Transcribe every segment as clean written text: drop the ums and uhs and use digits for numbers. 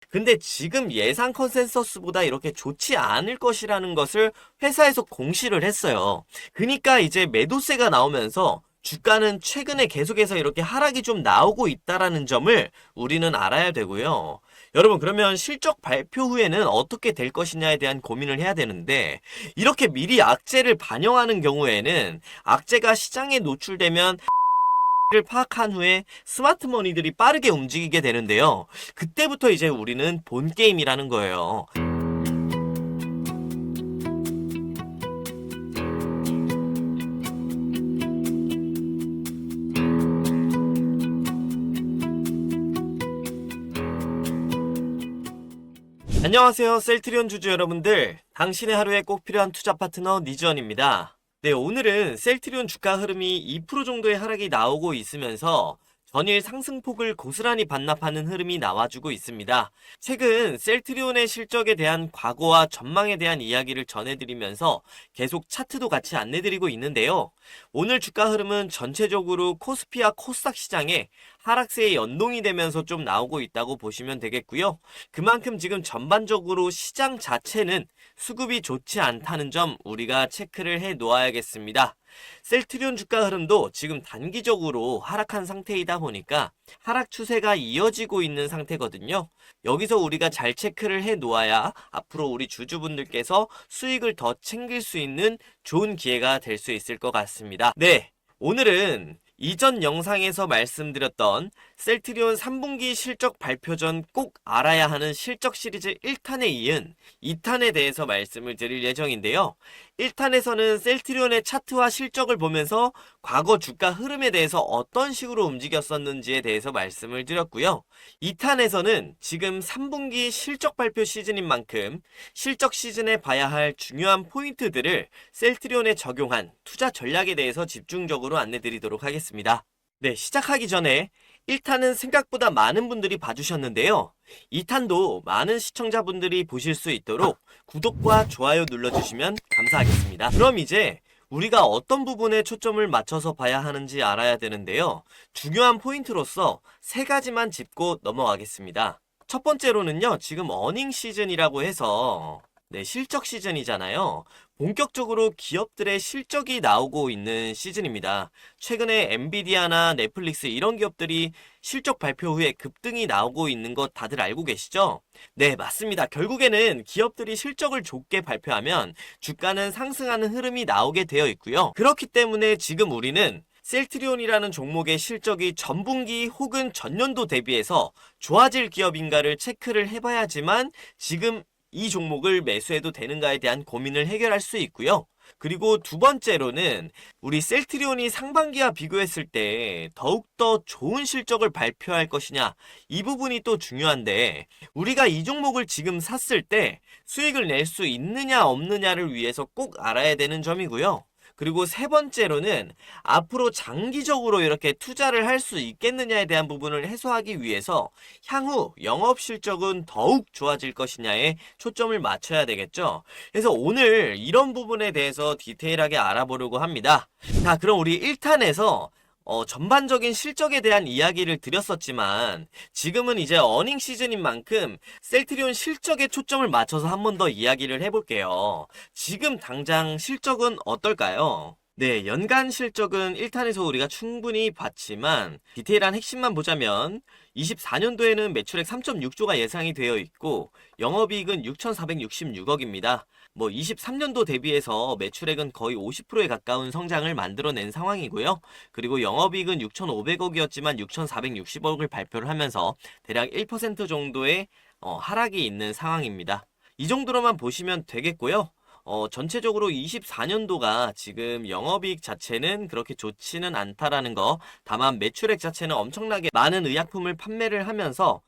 근데 지금 예상 컨센서스보다 이렇게 좋지 않을 것이라는 것을 회사에서 공시를 했어요. 그러니까 이제 매도세가 나오면서 주가는 최근에 계속해서 이렇게 하락이 좀 나오고 있다라는 점을 우리는 알아야 되고요. 여러분, 그러면 실적 발표 후에는 어떻게 될 것이냐에 대한 고민을 해야 되는데, 이렇게 미리 악재를 반영하는 경우에는 악재가 시장에 노출되면 를 파악한 후에 스마트 머니들이 빠르게 움직이게 되는데요. 그때부터 이제 우리는 본 게임이라는 거예요. 안녕하세요, 셀트리온 주주 여러분들. 당신의 하루에 꼭 필요한 투자 파트너 니즈원입니다. 네, 오늘은 셀트리온 주가 흐름이 2% 정도의 하락이 나오고 있으면서 전일 상승폭을 고스란히 반납하는 흐름이 나와주고 있습니다. 최근 셀트리온의 실적에 대한 과거와 전망에 대한 이야기를 전해드리면서 계속 차트도 같이 안내드리고 있는데요. 오늘 주가 흐름은 전체적으로 코스피와 코스닥 시장에 하락세에 연동이 되면서 좀 나오고 있다고 보시면 되겠고요. 그만큼 지금 전반적으로 시장 자체는 수급이 좋지 않다는 점 우리가 체크를 해 놓아야겠습니다. 셀트리온 주가 흐름도 지금 단기적으로 하락한 상태이다 보니까 하락 추세가 이어지고 있는 상태거든요. 여기서 우리가 잘 체크를 해 놓아야 앞으로 우리 주주분들께서 수익을 더 챙길 수 있는 좋은 기회가 될 수 있을 것 같습니다. 네, 오늘은 이전 영상에서 말씀드렸던 셀트리온 3분기 실적 발표 전 꼭 알아야 하는 실적 시리즈 1탄에 이은 2탄에 대해서 말씀을 드릴 예정인데요. 1탄에서는 셀트리온의 차트와 실적을 보면서 과거 주가 흐름에 대해서 어떤 식으로 움직였었는지에 대해서 말씀을 드렸고요. 2탄에서는 지금 3분기 실적 발표 시즌인 만큼 실적 시즌에 봐야 할 중요한 포인트들을 셀트리온에 적용한 투자 전략에 대해서 집중적으로 안내드리도록 하겠습니다. 네, 시작하기 전에 1탄은 생각보다 많은 분들이 봐주셨는데요. 2탄도 많은 시청자분들이 보실 수 있도록 구독과 좋아요 눌러주시면 감사하겠습니다. 그럼 이제 우리가 어떤 부분에 초점을 맞춰서 봐야 하는지 알아야 되는데요. 중요한 포인트로서 세 가지만 짚고 넘어가겠습니다. 첫 번째로는요, 지금 어닝 시즌이라고 해서 실적 시즌이잖아요. 본격적으로 기업들의 실적이 나오고 있는 시즌입니다. 최근에 엔비디아나 넷플릭스 이런 기업들이 실적 발표 후에 급등이 나오고 있는 거 다들 알고 계시죠? 네, 맞습니다. 결국에는 기업들이 실적을 좋게 발표하면 주가는 상승하는 흐름이 나오게 되어 있고요. 그렇기 때문에 지금 우리는 셀트리온이라는 종목의 실적이 전분기 혹은 전년도 대비해서 좋아질 기업인가를 체크를 해봐야지만 지금 이 종목을 매수해도 되는가에 대한 고민을 해결할 수 있고요. 그리고 두 번째로는 우리 셀트리온이 상반기와 비교했을 때 더욱더 좋은 실적을 발표할 것이냐, 이 부분이 또 중요한데 우리가 이 종목을 지금 샀을 때 수익을 낼 수 있느냐 없느냐를 위해서 꼭 알아야 되는 점이고요. 그리고 세 번째로는 앞으로 장기적으로 이렇게 투자를 할 수 있겠느냐에 대한 부분을 해소하기 위해서 향후 영업 실적은 더욱 좋아질 것이냐에 초점을 맞춰야 되겠죠. 그래서 오늘 이런 부분에 대해서 디테일하게 알아보려고 합니다. 자, 그럼 우리 1탄에서 전반적인 실적에 대한 이야기를 드렸었지만 지금은 이제 어닝 시즌인 만큼 셀트리온 실적에 초점을 맞춰서 한 번 더 이야기를 해볼게요. 지금 당장 실적은 어떨까요? 네, 연간 실적은 1탄에서 우리가 충분히 봤지만 디테일한 핵심만 보자면 24년도에는 매출액 3.6조가 예상이 되어 있고 영업이익은 6,466억입니다. 23년도 대비해서 매출액은 거의 50%에 가까운 성장을 만들어낸 상황이고요. 그리고 영업이익은 6,500억이었지만 6,460억을 발표를 하면서 대략 1% 정도의 하락이 있는 상황입니다. 이 정도로만 보시면 되겠고요. 전체적으로 24년도가 지금 영업이익 자체는 그렇게 좋지는 않다라는 거, 다만 매출액 자체는 엄청나게 많은 의약품을 판매를 하면서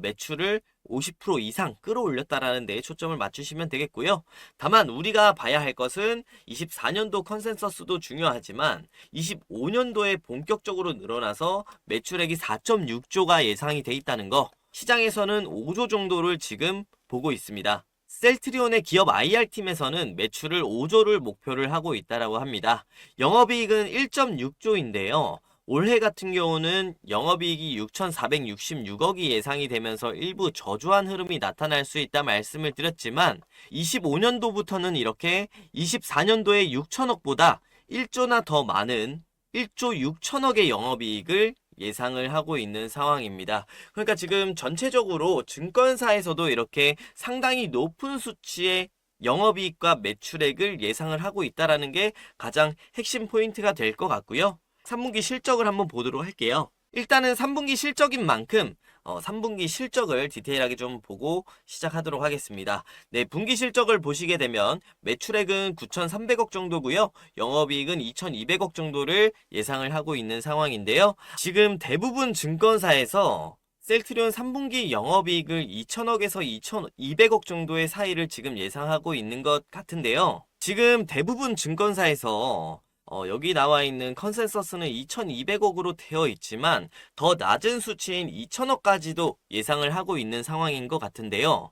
매출을 50% 이상 끌어올렸다라는 데에 초점을 맞추시면 되겠고요. 다만 우리가 봐야 할 것은 24년도 컨센서스도 중요하지만 25년도에 본격적으로 늘어나서 매출액이 4.6조가 예상이 돼 있다는 거, 시장에서는 5조 정도를 지금 보고 있습니다. 셀트리온의 기업 IR팀에서는 매출을 5조를 목표를 하고 있다라고 합니다. 영업이익은 1.6조인데요. 올해 같은 경우는 영업이익이 6,466억이 예상이 되면서 일부 저조한 흐름이 나타날 수 있다 말씀을 드렸지만 25년도부터는 이렇게 24년도에 6천억보다 1조나 더 많은 1조 6천억의 영업이익을 예상을 하고 있는 상황입니다. 그러니까 지금 전체적으로 증권사에서도 이렇게 상당히 높은 수치의 영업이익과 매출액을 예상을 하고 있다는 게 가장 핵심 포인트가 될 것 같고요. 3분기 실적을 한번 보도록 할게요. 일단은 3분기 실적인 만큼 3분기 실적을 디테일하게 좀 보고 시작하도록 하겠습니다. 네, 분기 실적을 보시게 되면 매출액은 9,300억 정도고요. 영업이익은 2,200억 정도를 예상을 하고 있는 상황인데요. 지금 대부분 증권사에서 셀트리온 3분기 영업이익을 2,000억에서 2,200억 정도의 사이를 지금 예상하고 있는 것 같은데요. 지금 대부분 증권사에서 여기 나와 있는 컨센서스는 2,200억으로 되어 있지만 더 낮은 수치인 2,000억까지도 예상을 하고 있는 상황인 것 같은데요.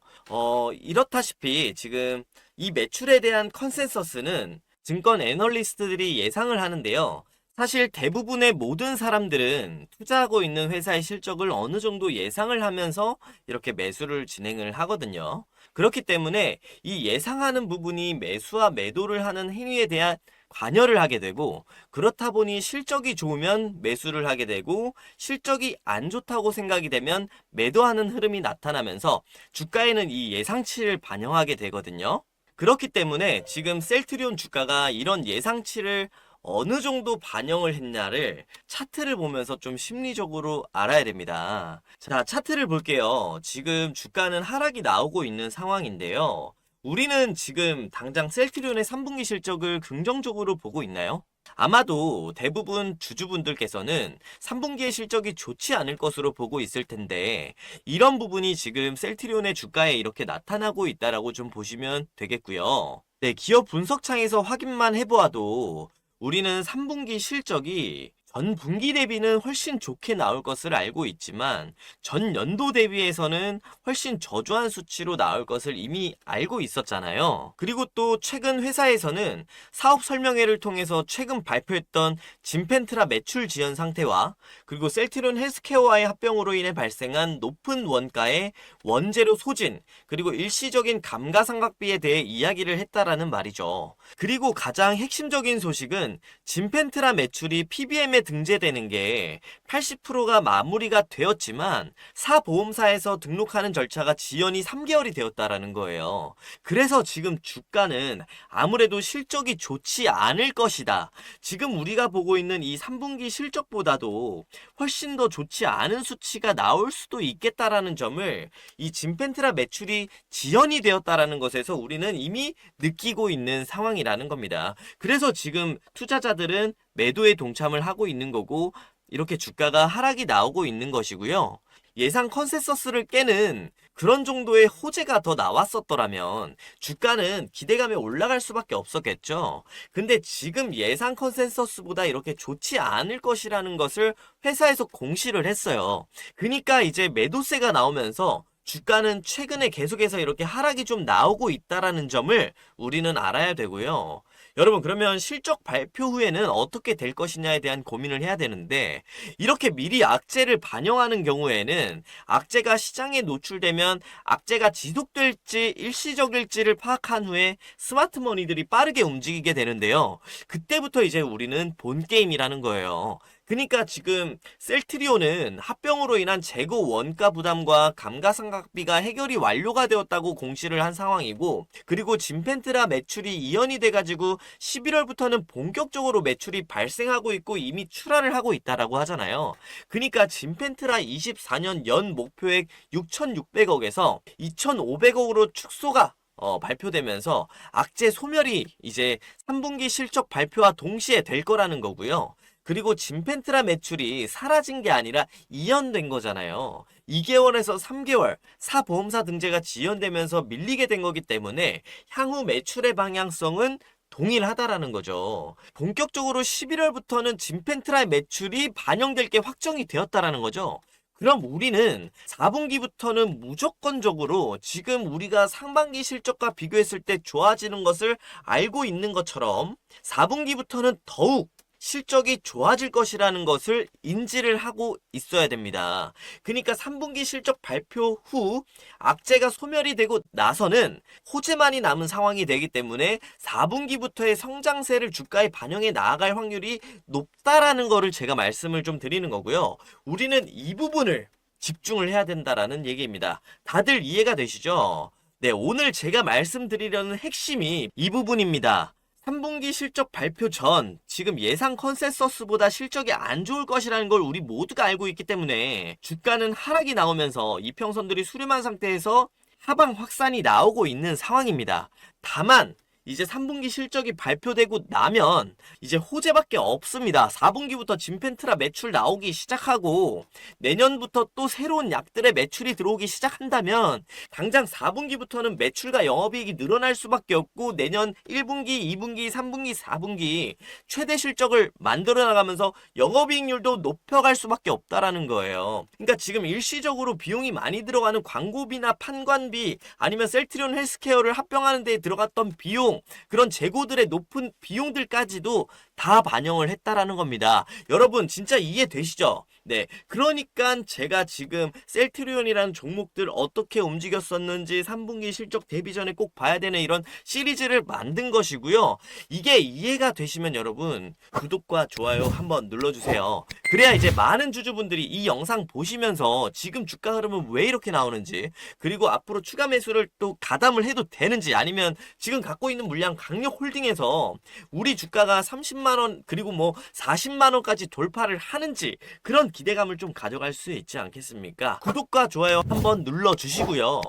이렇다시피 지금 이 매출에 대한 컨센서스는 증권 애널리스트들이 예상을 하는데요. 사실 대부분의 모든 사람들은 투자하고 있는 회사의 실적을 어느 정도 예상을 하면서 이렇게 매수를 진행을 하거든요. 그렇기 때문에 이 예상하는 부분이 매수와 매도를 하는 행위에 대한 관여를 하게 되고, 그렇다 보니 실적이 좋으면 매수를 하게 되고 실적이 안 좋다고 생각이 되면 매도하는 흐름이 나타나면서 주가에는 이 예상치를 반영하게 되거든요. 그렇기 때문에 지금 셀트리온 주가가 이런 예상치를 어느 정도 반영을 했냐를 차트를 보면서 좀 심리적으로 알아야 됩니다. 자, 차트를 볼게요. 지금 주가는 하락이 나오고 있는 상황인데요. 우리는 지금 당장 셀트리온의 3분기 실적을 긍정적으로 보고 있나요? 아마도 대부분 주주분들께서는 3분기의 실적이 좋지 않을 것으로 보고 있을 텐데, 이런 부분이 지금 셀트리온의 주가에 이렇게 나타나고 있다라고 좀 보시면 되겠고요. 네, 기업 분석창에서 확인만 해보아도 우리는 3분기 실적이 전 분기 대비는 훨씬 좋게 나올 것을 알고 있지만 전 연도 대비해서는 훨씬 저조한 수치로 나올 것을 이미 알고 있었잖아요. 그리고 또 최근 회사에서는 사업 설명회를 통해서 최근 발표했던 진펜트라 매출 지연 상태와 그리고 셀트리온 헬스케어와의 합병으로 인해 발생한 높은 원가의 원재료 소진, 그리고 일시적인 감가상각비에 대해 이야기를 했다라는 말이죠. 그리고 가장 핵심적인 소식은 진펜트라 매출이 PBM에 등재되는 게 80%가 마무리가 되었지만 사보험사에서 등록하는 절차가 지연이 3개월이 되었다라는 거예요. 그래서 지금 주가는 아무래도 실적이 좋지 않을 것이다. 지금 우리가 보고 있는 이 3분기 실적보다도 훨씬 더 좋지 않은 수치가 나올 수도 있겠다라는 점을 이 진펜트라 매출이 지연이 되었다라는 것에서 우리는 이미 느끼고 있는 상황이라는 겁니다. 그래서 지금 투자자들은 매도에 동참을 하고 있는 거고 이렇게 주가가 하락이 나오고 있는 것이고요. 예상 컨센서스를 깨는 그런 정도의 호재가 더 나왔었더라면 주가는 기대감에 올라갈 수밖에 없었겠죠. 근데 지금 예상 컨센서스보다 이렇게 좋지 않을 것이라는 것을 회사에서 공시를 했어요. 그러니까 이제 매도세가 나오면서 주가는 최근에 계속해서 이렇게 하락이 좀 나오고 있다라는 점을 우리는 알아야 되고요. 여러분, 그러면 실적 발표 후에는 어떻게 될 것이냐에 대한 고민을 해야 되는데, 이렇게 미리 악재를 반영하는 경우에는 악재가 시장에 노출되면 악재가 지속될지 일시적일지를 파악한 후에 스마트머니들이 빠르게 움직이게 되는데요. 그때부터 이제 우리는 본 게임이라는 거예요. 그러니까 지금 셀트리온은 합병으로 인한 재고 원가 부담과 감가상각비가 해결이 완료가 되었다고 공시를 한 상황이고, 그리고 진펜트라 매출이 이연이 돼가지고 11월부터는 본격적으로 매출이 발생하고 있고 이미 출하를 하고 있다라고 하잖아요. 그러니까 진펜트라 24년 연 목표액 6,600억에서 2,500억으로 축소가 발표되면서 악재 소멸이 이제 3분기 실적 발표와 동시에 될 거라는 거고요. 그리고 진펜트라 매출이 사라진 게 아니라 이연된 거잖아요. 2개월에서 3개월 사보험사 등재가 지연되면서 밀리게 된 거기 때문에 향후 매출의 방향성은 동일하다라는 거죠. 본격적으로 11월부터는 진펜트라의 매출이 반영될 게 확정이 되었다라는 거죠. 그럼 우리는 4분기부터는 무조건적으로 지금 우리가 상반기 실적과 비교했을 때 좋아지는 것을 알고 있는 것처럼 4분기부터는 더욱 실적이 좋아질 것이라는 것을 인지를 하고 있어야 됩니다. 그러니까 3분기 실적 발표 후 악재가 소멸이 되고 나서는 호재만이 남은 상황이 되기 때문에 4분기부터의 성장세를 주가에 반영해 나아갈 확률이 높다라는 거를 제가 말씀을 좀 드리는 거고요. 우리는 이 부분을 집중을 해야 된다라는 얘기입니다. 다들 이해가 되시죠? 네, 오늘 제가 말씀드리려는 핵심이 이 부분입니다. 3분기 실적 발표 전 지금 예상 컨센서스보다 실적이 안 좋을 것이라는 걸 우리 모두가 알고 있기 때문에 주가는 하락이 나오면서 이평선들이 수렴한 상태에서 하방 확산이 나오고 있는 상황입니다. 다만 이제 3분기 실적이 발표되고 나면 이제 호재밖에 없습니다. 4분기부터 진펜트라 매출 나오기 시작하고 내년부터 또 새로운 약들의 매출이 들어오기 시작한다면 당장 4분기부터는 매출과 영업이익이 늘어날 수밖에 없고 내년 1분기, 2분기, 3분기, 4분기 최대 실적을 만들어 나가면서 영업이익률도 높여갈 수밖에 없다라는 거예요. 그러니까 지금 일시적으로 비용이 많이 들어가는 광고비나 판관비 아니면 셀트리온 헬스케어를 합병하는 데 들어갔던 비용 그런 재고들의 높은 비용들까지도 다 반영을 했다라는 겁니다. 여러분 진짜 이해되시죠? 네, 그러니까 제가 지금 셀트리온이라는 종목들 어떻게 움직였었는지 3분기 실적 대비 전에 꼭 봐야 되는 이런 시리즈를 만든 것이고요. 이게 이해가 되시면 여러분 구독과 좋아요 한번 눌러주세요. 그래야 이제 많은 주주분들이 이 영상 보시면서 지금 주가 흐름은 왜 이렇게 나오는지 그리고 앞으로 추가 매수를 또 가담을 해도 되는지 아니면 지금 갖고 있는 물량 강력 홀딩해서 우리 주가가 30만원 그리고 뭐 40만원까지 돌파를 하는지 그런 기대감을 좀 가져갈 수 있지 않겠습니까? 구독과 좋아요 한번 눌러주시고요.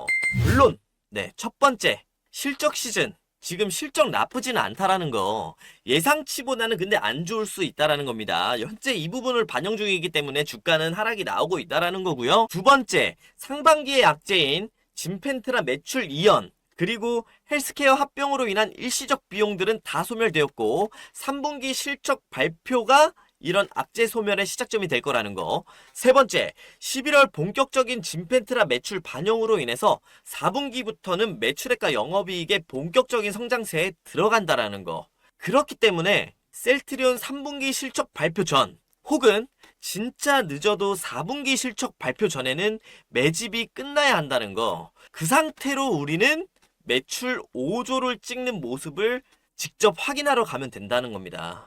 물론 네, 첫 번째 실적 시즌 지금 실적 나쁘지는 않다라는 거 예상치보다는 근데 안 좋을 수 있다라는 겁니다. 현재 이 부분을 반영 중이기 때문에 주가는 하락이 나오고 있다라는 거고요. 두 번째 상반기의 악재인 진펜트라 매출 이연 그리고 헬스케어 합병으로 인한 일시적 비용들은 다 소멸되었고 3분기 실적 발표가 이런 악재 소멸의 시작점이 될 거라는 거. 세 번째, 11월 본격적인 진펜트라 매출 반영으로 인해서 4분기부터는 매출액과 영업이익의 본격적인 성장세에 들어간다라는 거. 그렇기 때문에 셀트리온 3분기 실적 발표 전 혹은 진짜 늦어도 4분기 실적 발표 전에는 매집이 끝나야 한다는 거. 그 상태로 우리는 매출 5조를 찍는 모습을 직접 확인하러 가면 된다는 겁니다.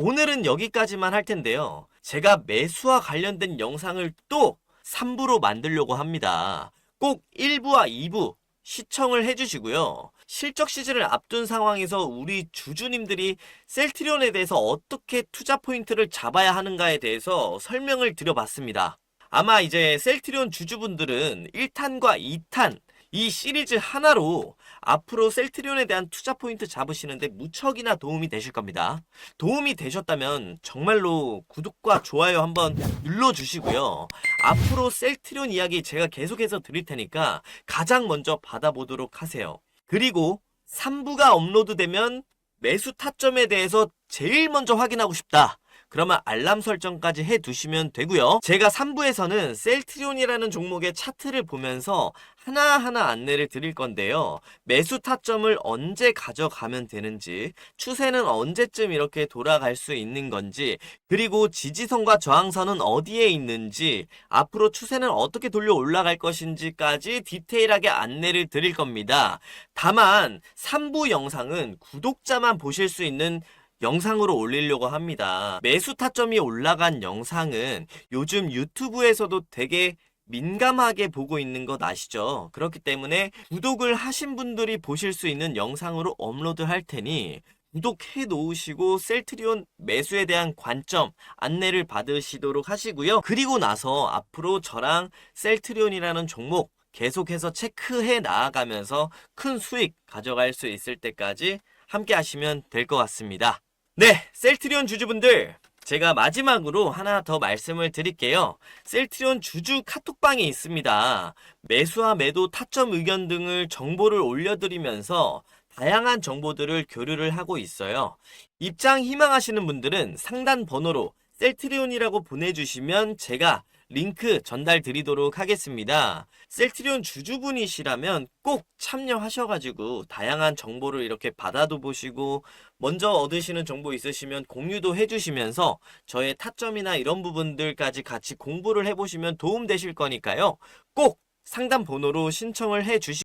오늘은 여기까지만 할 텐데요. 제가 매수와 관련된 영상을 또 3부로 만들려고 합니다. 꼭 1부와 2부 시청을 해주시고요. 실적 시즌을 앞둔 상황에서 우리 주주님들이 셀트리온에 대해서 어떻게 투자 포인트를 잡아야 하는가에 대해서 설명을 드려봤습니다. 아마 이제 셀트리온 주주분들은 1탄과 2탄 이 시리즈 하나로 앞으로 셀트리온에 대한 투자 포인트 잡으시는데 무척이나 도움이 되실 겁니다. 도움이 되셨다면 정말로 구독과 좋아요 한번 눌러주시고요. 앞으로 셀트리온 이야기 제가 계속해서 드릴 테니까 가장 먼저 받아보도록 하세요. 그리고 3부가 업로드되면 매수 타점에 대해서 제일 먼저 확인하고 싶다. 그러면 알람 설정까지 해두시면 되고요. 제가 3부에서는 셀트리온이라는 종목의 차트를 보면서 하나하나 안내를 드릴 건데요. 매수 타점을 언제 가져가면 되는지, 추세는 언제쯤 이렇게 돌아갈 수 있는 건지, 그리고 지지선과 저항선은 어디에 있는지, 앞으로 추세는 어떻게 돌려 올라갈 것인지까지 디테일하게 안내를 드릴 겁니다. 다만 3부 영상은 구독자만 보실 수 있는 영상으로 올리려고 합니다. 매수 타점이 올라간 영상은 요즘 유튜브에서도 되게 민감하게 보고 있는 것 아시죠? 그렇기 때문에 구독을 하신 분들이 보실 수 있는 영상으로 업로드 할 테니 구독해 놓으시고 셀트리온 매수에 대한 관점 안내를 받으시도록 하시고요. 그리고 나서 앞으로 저랑 셀트리온이라는 종목 계속해서 체크해 나아가면서 큰 수익 가져갈 수 있을 때까지 함께 하시면 될 것 같습니다. 네, 셀트리온 주주분들 제가 마지막으로 하나 더 말씀을 드릴게요. 셀트리온 주주 카톡방이 있습니다. 매수와 매도 타점 의견 등을 정보를 올려드리면서 다양한 정보들을 교류를 하고 있어요. 입장 희망하시는 분들은 상단 번호로 셀트리온이라고 보내주시면 제가 링크 전달 드리도록 하겠습니다. 셀트리온 주주분이시라면 꼭 참여하셔가지고 다양한 정보를 이렇게 받아도 보시고 먼저 얻으시는 정보 있으시면 공유도 해주시면서 저의 타점이나 이런 부분들까지 같이 공부를 해보시면 도움 되실 거니까요. 꼭 상담 번호로 신청을 해주시기